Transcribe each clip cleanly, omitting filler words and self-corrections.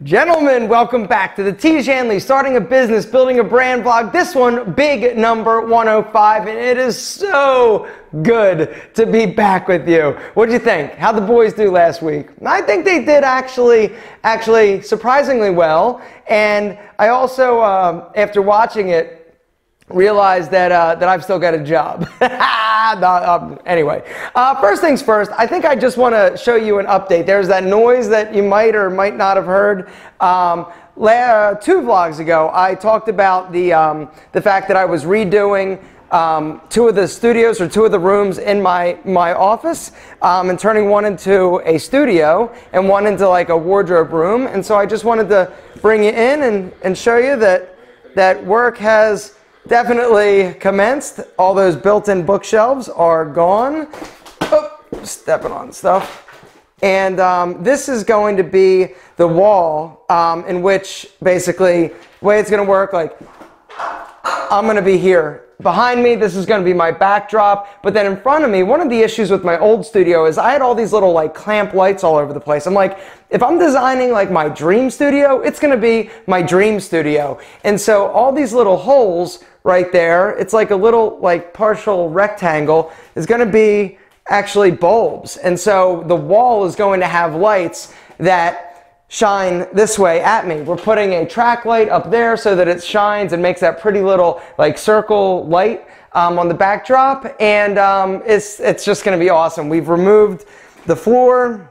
Gentlemen, welcome back to the Tiege Hanley Starting a Business, Building a Brand vlog. This one, big number 105, and it is so good to be back with you. What do you think? How'd the boys do last week? I think they did actually surprisingly well, and I also, after watching it, realized that I've still got a job. Anyway, first things first, I think I just want to show you an update. There's that noise that you might or might not have heard. 2 vlogs ago, I talked about the fact that I was redoing 2 of the studios or 2 of the rooms in my office and turning one into a studio and one into like a wardrobe room. And so I just wanted to bring you in and show you that work has definitely commenced. All those built-in bookshelves are gone. Oh, stepping on stuff. And this is going to be the wall in which basically the way it's going to work, like I'm going to be here. Behind me, this is going to be my backdrop, but then in front of me, one of the issues with my old studio is I had all these little like clamp lights all over the place. I'm like, if I'm designing like my dream studio, it's going to be my dream studio. And so all these little holes right there, it's like a little like partial rectangle, is going to be actually bulbs. And so the wall is going to have lights that shine this way at me. We're putting a track light up there so that it shines and makes that pretty little like circle light on the backdrop, and it's just going to be awesome. We've removed the floor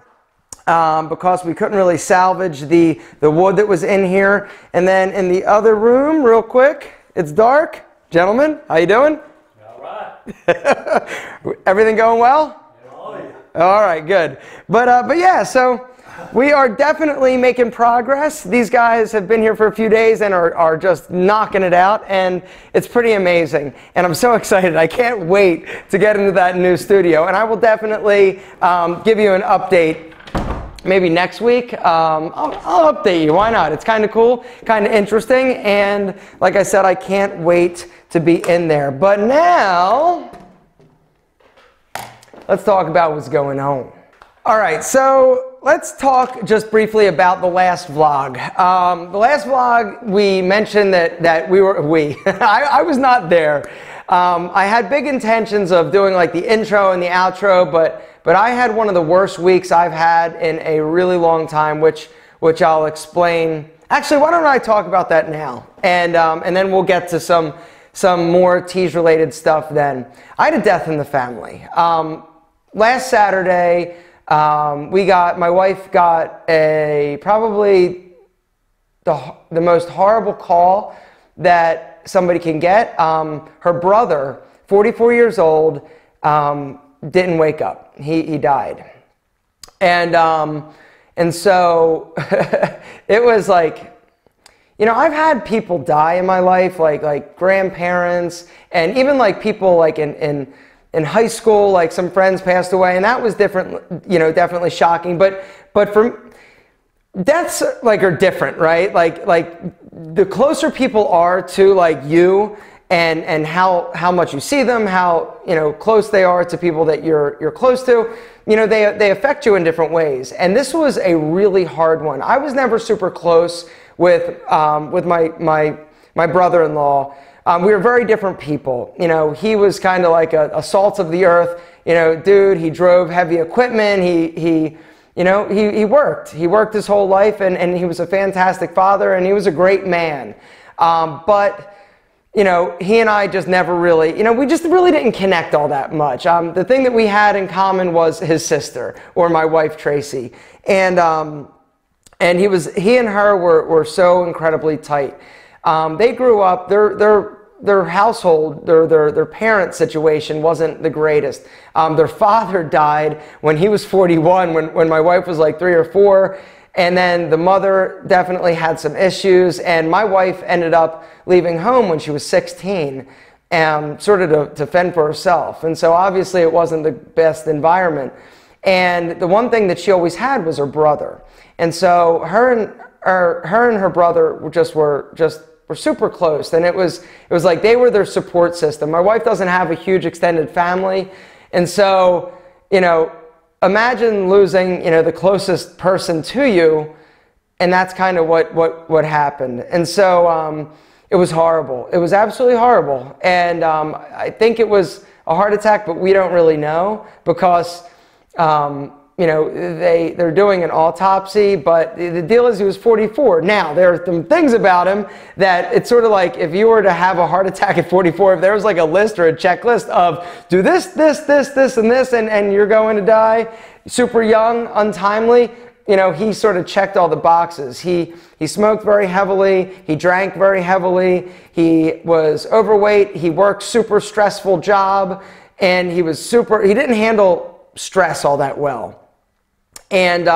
because we couldn't really salvage the wood that was in here. And then in the other room, real quick, it's dark. Gentlemen, how you doing? All right. Everything going well? Oh, yeah. All right, good. But yeah, so we are definitely making progress. These guys have been here for a few days and are just knocking it out, and it's pretty amazing. And I'm so excited. I can't wait to get into that new studio. And I will definitely give you an update maybe next week. I'll update you. Why not? It's kind of cool, kind of interesting. And like I said, I can't wait to be in there. But now, let's talk about what's going on. All right, so let's talk just briefly about the last vlog. The last vlog, we mentioned that I was not there. I had big intentions of doing like the intro and the outro, but I had one of the worst weeks I've had in a really long time, which I'll explain. Actually, why don't I talk about that now, and then we'll get to some more Tiege-related stuff then. I had a death in the family. Last Saturday, my wife got probably the most horrible call that somebody can get. Her brother, 44 years old, didn't wake up. He died. And so it was like, you know, I've had people die in my life, like grandparents, and even like people like in high school, like some friends passed away, and that was different, you know, definitely shocking. But for deaths like are different, right? Like the closer people are to like you and how much you see them, how, you know, close they are to people that you're close to, you know, they affect you in different ways. And this was a really hard one. I was never super close with my brother-in-law. We were very different people. You know, he was kind of like a salt of the earth, you know, dude. He drove heavy equipment. He worked. He worked his whole life, and he was a fantastic father, and he was a great man. But, you know, he and I just never really, you know, we just really didn't connect all that much. The thing that we had in common was his sister, or my wife, Tracy. And he and her were so incredibly tight. They grew up, their household, their parent situation wasn't the greatest. Their father died when he was 41, when my wife was like 3 or 4. And then the mother definitely had some issues, and my wife ended up leaving home when she was 16, sort of to fend for herself. And so obviously it wasn't the best environment. And the one thing that she always had was her brother. And so her and her brother were super close, and it was like they were their support system. My wife doesn't have a huge extended family, and so, you know, imagine losing, you know, the closest person to you and that's kind of what happened. And so it was horrible. It was absolutely horrible. And I think it was a heart attack, but we don't really know because, you know, they're doing an autopsy, but the deal is he was 44. Now, there are some things about him that it's sort of like if you were to have a heart attack at 44, if there was like a list or a checklist of do this, this, this, this, and this, and you're going to die super young, untimely, you know, he sort of checked all the boxes. He smoked very heavily. He drank very heavily. He was overweight. He worked super stressful job, and he didn't handle stress all that well. And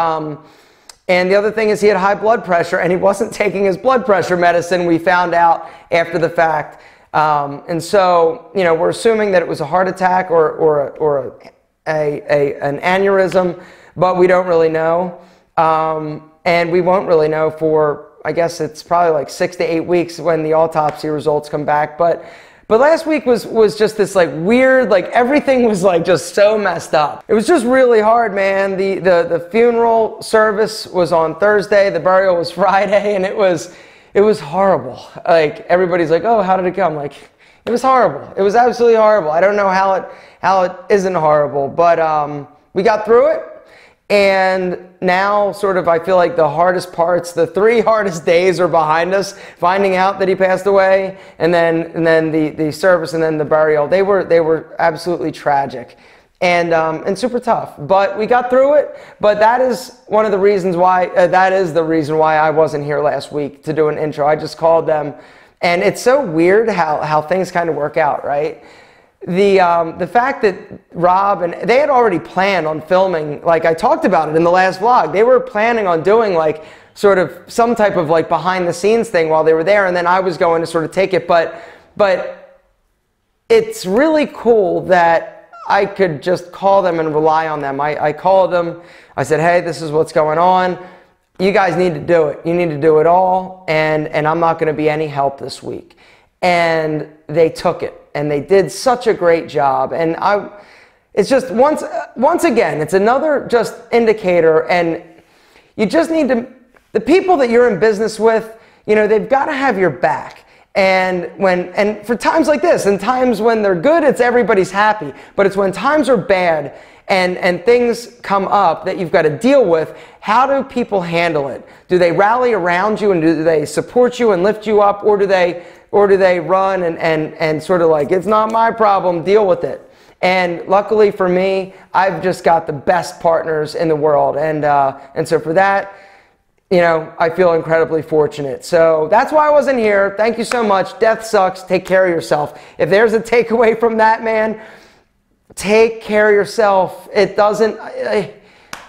the other thing is he had high blood pressure, and he wasn't taking his blood pressure medicine. We found out after the fact. And so, you know, we're assuming that it was a heart attack or an aneurysm, but we don't really know. And we won't really know for, I guess it's probably like 6 to 8 weeks when the autopsy results come back. But last week was just this like weird, like everything was like just so messed up. It was just really hard, man. The funeral service was on Thursday, the burial was Friday, and it was horrible. Like everybody's like, oh, how did it go? I'm like, it was horrible. It was absolutely horrible. I don't know how it isn't horrible, but we got through it. And now sort of I feel like the hardest parts, the 3 hardest days are behind us, finding out that he passed away, and then the service and then the burial. They were absolutely tragic and super tough, but we got through it. But that is one of the reasons why, that is the reason why I wasn't here last week to do an intro. I just called them, and it's so weird how things kind of work out, right? The fact that Rob and they had already planned on filming, like I talked about it in the last vlog, they were planning on doing like sort of some type of like behind the scenes thing while they were there, and then I was going to sort of take it, but it's really cool that I could just call them and rely on them. I called them, I said, hey, this is what's going on. You guys need to do it. You need to do it all, and I'm not going to be any help this week. And they took it. And they did such a great job. And it's just, once again, it's another just indicator, and you just need to, the people that you're in business with, you know, they've got to have your back. And for times like this, and times when they're good, it's everybody's happy. But it's when times are bad and things come up that you've got to deal with, how do people handle it? Do they rally around you and do they support you and lift you up, or do they run and sort of like, it's not my problem, deal with it? And luckily for me, I've just got the best partners in the world. And so for that, you know, I feel incredibly fortunate. So that's why I wasn't here. Thank you so much. Death sucks. Take care of yourself. If there's a takeaway from that, man, take care of yourself. It doesn't,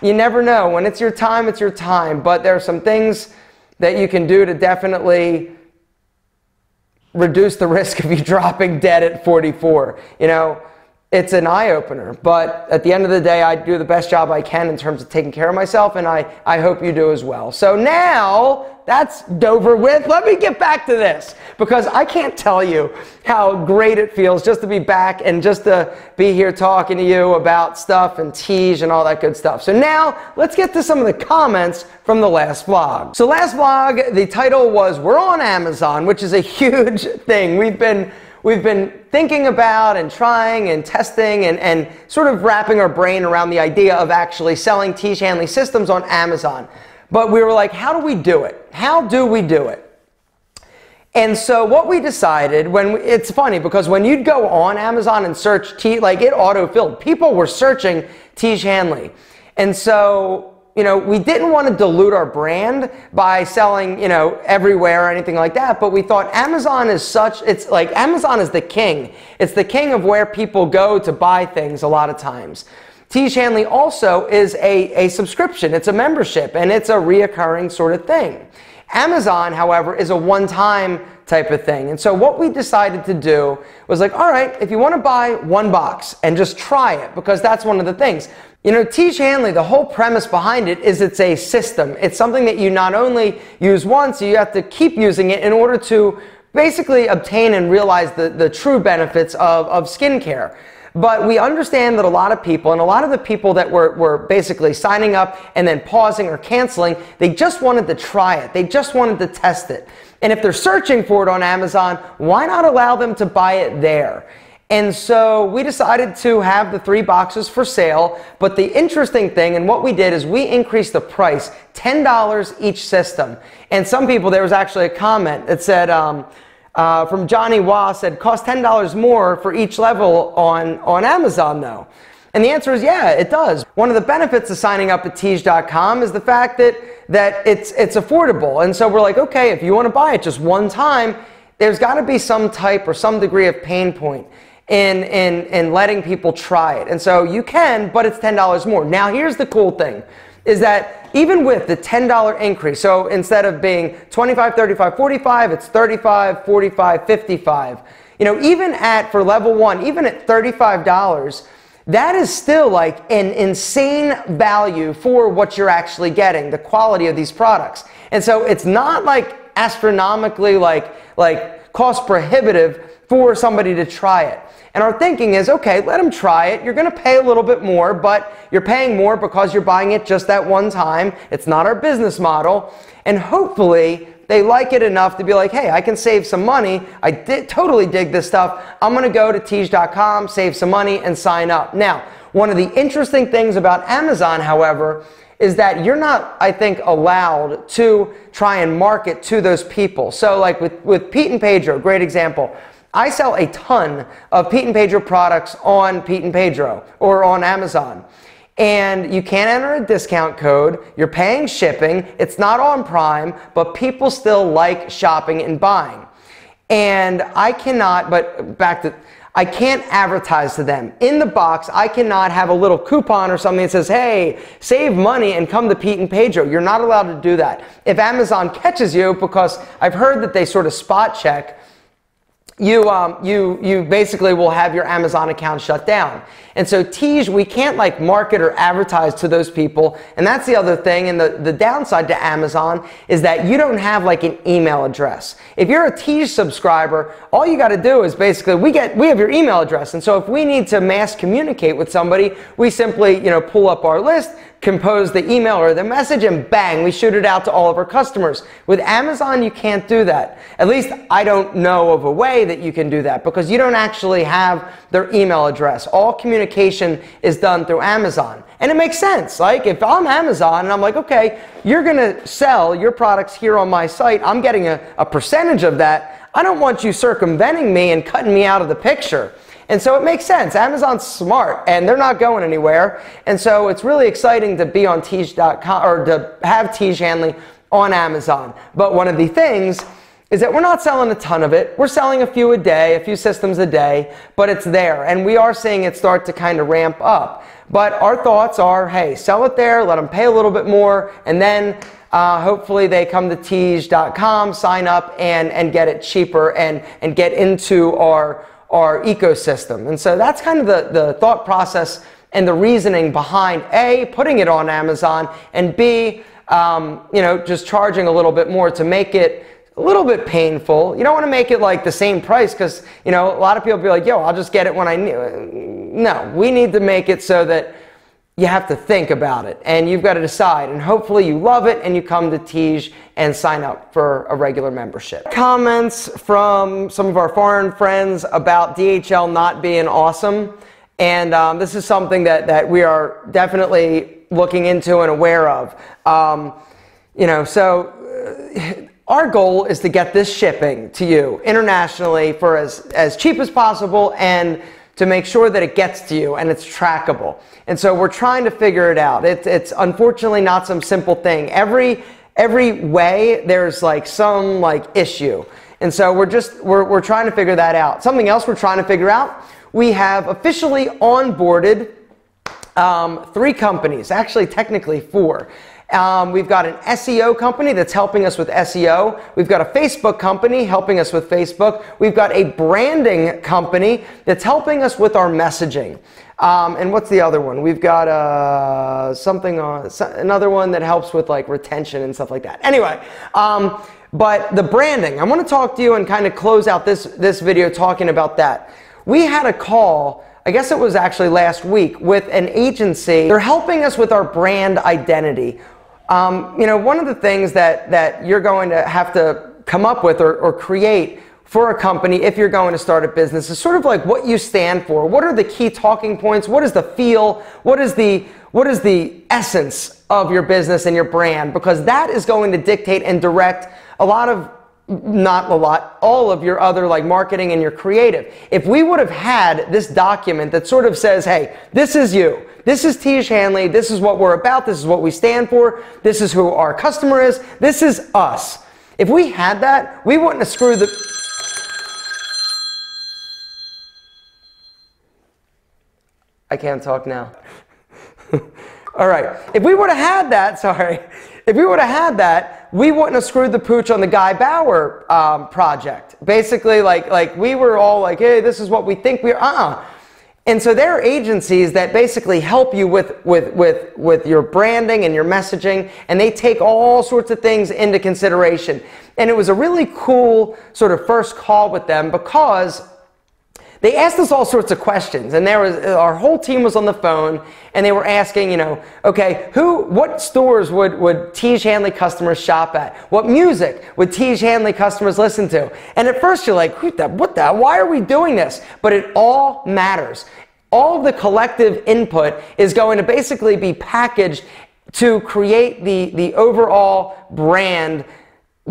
you never know. When it's your time, it's your time. But there are some things that you can do to definitely reduce the risk of you dropping dead at 44. You know, it's an eye-opener, but at the end of the day, I do the best job I can in terms of taking care of myself, and I hope you do as well. So now that's over with. Let me get back to this, because I can't tell you how great it feels just to be back and just to be here talking to you about stuff and Tiege and all that good stuff. So now let's get to some of the comments from the last vlog. So last vlog, the title was "We're on Amazon," which is a huge thing. We've been thinking about and trying and testing and sort of wrapping our brain around the idea of actually selling Tiege Hanley systems on Amazon. But we were like, how do we do it? How do we do it? And so what we decided, it's funny because when you'd go on Amazon and search, like it auto-filled. People were searching Tiege Hanley. And so, you know, we didn't want to dilute our brand by selling, you know, everywhere or anything like that, but we thought Amazon is it's like Amazon is the king. It's the king of where people go to buy things a lot of times. Tiege Hanley also is a subscription. It's a membership, and it's a reoccurring sort of thing. Amazon, however, is a one-time type of thing. And so what we decided to do was like, all right, if you want to buy one box and just try it, because that's one of the things. You know, Tiege Hanley, the whole premise behind it is it's a system. It's something that you not only use once, you have to keep using it in order to basically obtain and realize the true benefits of skincare. But we understand that a lot of people, and a lot of the people that were basically signing up and then pausing or canceling, they just wanted to try it. They just wanted to test it. And if they're searching for it on Amazon, why not allow them to buy it there? And so we decided to have the 3 boxes for sale, but the interesting thing, and what we did is we increased the price, $10 each system. And some people, there was actually a comment that said, from Johnny Wah, said, cost $10 more for each level on Amazon though. And the answer is yeah, it does. One of the benefits of signing up at Tiege.com is the fact that it's affordable. And so we're like, okay, if you want to buy it just one time, there's got to be some type or some degree of pain point in letting people try it. And so you can, but it's $10 more. Now here's the cool thing, is that even with the $10 increase, so instead of being $25, $35, $45, it's $35, $45, $55. You know, even for level 1, even at $35, that is still like an insane value for what you're actually getting, the quality of these products. And so it's not like astronomically like cost prohibitive for somebody to try it. And our thinking is, okay, let them try it. You're going to pay a little bit more, but you're paying more because you're buying it just that one time. It's not our business model. And hopefully they like it enough to be like, hey, I can save some money. I totally dig this stuff. I'm going to go to Tiege.com, save some money, and sign up. Now, one of the interesting things about Amazon, however, is that you're not, I think, allowed to try and market to those people. So like with Pete and Pedro, great example. I sell a ton of Pete and Pedro products on Pete and Pedro or on Amazon. And you can't enter a discount code. You're paying shipping. It's not on Prime, but people still like shopping and buying. And I cannot, I can't advertise to them. In the box, I cannot have a little coupon or something that says, hey, save money and come to Pete and Pedro. You're not allowed to do that. If Amazon catches you, because I've heard that they sort of spot check, you basically will have your Amazon account shut down. And so Tiege, we can't like market or advertise to those people. And that's the other thing. And the downside to Amazon is that you don't have like an email address. If you're a Tiege subscriber, all you got to do is basically, we have your email address. And so if we need to mass communicate with somebody, we simply, pull up our list, compose the email or the message, and bang, we shoot it out to all of our customers. With Amazon, you can't do that. At least I don't know of a way that you can do that, because you don't actually have their email address. All communication is done through Amazon. And it makes sense. Like if I'm Amazon and I'm like, okay, you're going to sell your products here on my site, I'm getting a percentage of that. I don't want you circumventing me and cutting me out of the picture. And so it makes sense. Amazon's smart and they're not going anywhere. And so it's really exciting to be on Tiege.com, or to have Tiege Hanley on Amazon. But one of the things is that we're not selling a ton of it. We're selling a few a day, a few systems a day, but it's there. And we are seeing it start to kind of ramp up. But our thoughts are, hey, sell it there, let them pay a little bit more, and then hopefully they come to Tiege.com, sign up, and get it cheaper and get into our ecosystem. And so that's kind of the thought process and the reasoning behind A, putting it on Amazon, and B, just charging a little bit more to make it a little bit painful. You don't want to make it like the same price, because a lot of people be like, yo, I'll just get it when I need. No, we need to make it so that you have to think about it and you've got to decide, and hopefully you love it and you come to Tiege and sign up for a regular membership. Comments from some of our foreign friends about DHL not being awesome, and this is something that we are definitely looking into and aware of. Our goal is to get this shipping to you internationally for as cheap as possible, and to make sure that it gets to you and it's trackable. And so we're trying to figure it out. It's unfortunately not some simple thing. Every way there's like some issue. And so we're trying to figure that out. Something else we're trying to figure out, we have officially onboarded 3 companies, actually technically 4. We've got an SEO company that's helping us with SEO. We've got a Facebook company helping us with Facebook. We've got a branding company that's helping us with our messaging. And what's the other one? We've got another one that helps with retention and stuff like that. Anyway, but the branding, I want to talk to you and kind of close out this video talking about that. We had a call I guess it was actually last week, with an agency. They're helping us with our brand identity. You know, one of the things that you're going to have to come up with or create for a company if you're going to start a business is sort of like what you stand for. What are the key talking points? What is the feel? What is the essence of your business and your brand? Because that is going to dictate and direct a lot of, not a lot, all of your other like marketing and your creative. If we would have had this document that sort of says, hey, this is you. This is Tiege Hanley. This is what we're about. This is what we stand for. This is who our customer is. This is us. If we had that, we wouldn't have screwed the... I can't talk now. All right. If we would have had that, sorry. If we would have had that, we wouldn't have screwed the pooch on the Guy Bauer project. Basically, like we were all like, hey, this is what we think we're, And so there are agencies that basically help you with your branding and your messaging, and they take all sorts of things into consideration. And it was a really cool sort of first call with them because they asked us all sorts of questions, and our whole team was on the phone, and they were asking, you know, okay, what stores would Tiege Hanley customers shop at? What music would Tiege Hanley customers listen to? And at first you're like, why are we doing this? But it all matters. All of the collective input is going to basically be packaged to create the overall brand.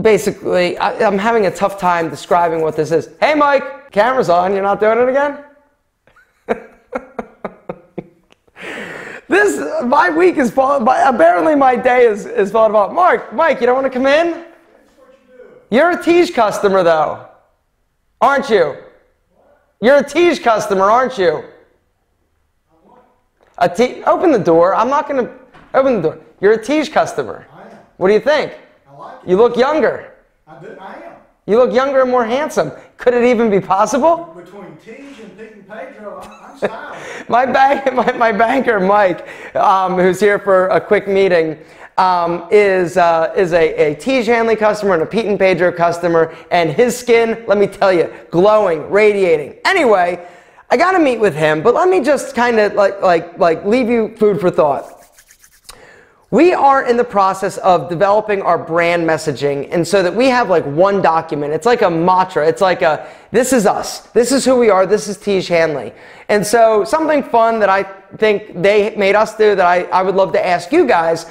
Basically, I'm having a tough time describing what this is. Hey, Mike. Camera's on, you're not doing it again? My week is falling, apparently my day is falling apart. Mike, you don't want to come in? That's what you do. You're a Tiege customer though, aren't you? What? You're a Tiege customer, aren't you? Open the door, I'm not going to, open the door. You're a Tiege customer. I am. What do you think? I like it. You look younger. I am. You look younger and more handsome. Could it even be possible? Between Tiege and Pete and Pedro, I'm stylish. my banker, Mike, who's here for a quick meeting, is a Tiege Hanley customer and a Pete and Pedro customer, and his skin, let me tell you, glowing, radiating. Anyway, I got to meet with him, but let me just kind of like leave you food for thought. We are in the process of developing our brand messaging, and so that we have like one document. It's like a mantra. It's like this is us. This is who we are. This is Tiege Hanley. And so something fun that I think they made us do that I would love to ask you guys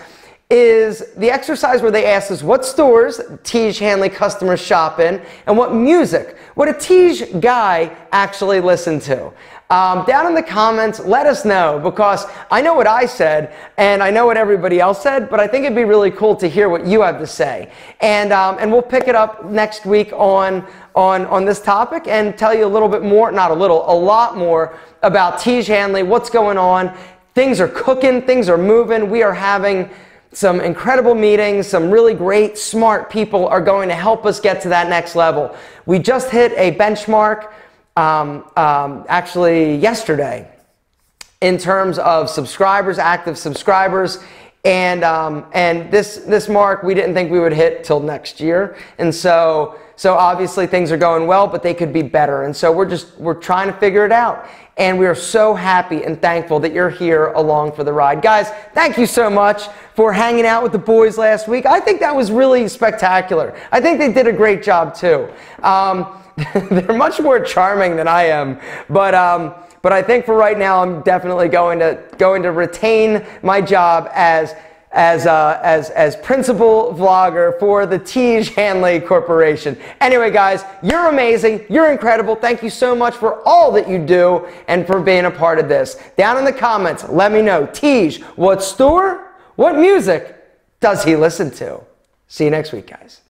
is the exercise where they asked us what stores Tiege Hanley customers shop in and what music would a Tiege guy actually listen to. Down in the comments, let us know, because I know what I said and I know what everybody else said, but I think it'd be really cool to hear what you have to say. And we'll pick it up next week on this topic and tell you a little bit more, not a little, a lot more about Tiege Hanley, what's going on. Things are cooking, things are moving. We are having some incredible meetings. Some really great, smart people are going to help us get to that next level. We just hit a benchmark actually yesterday in terms of subscribers, active subscribers, and this mark we didn't think we would hit till next year, and so obviously things are going well, but they could be better, and so we're trying to figure it out, and we are so happy and thankful that you're here along for the ride. Guys, thank you so much for hanging out with the boys last week. I think that was really spectacular. I think they did a great job too. They're much more charming than I am, but I think for right now I'm definitely going to retain my job as principal vlogger for the Tiege Hanley Corporation. Anyway, guys, you're amazing. You're incredible. Thank you so much for all that you do and for being a part of this. Down in the comments, let me know, Tiege, what store, what music does he listen to? See you next week, guys.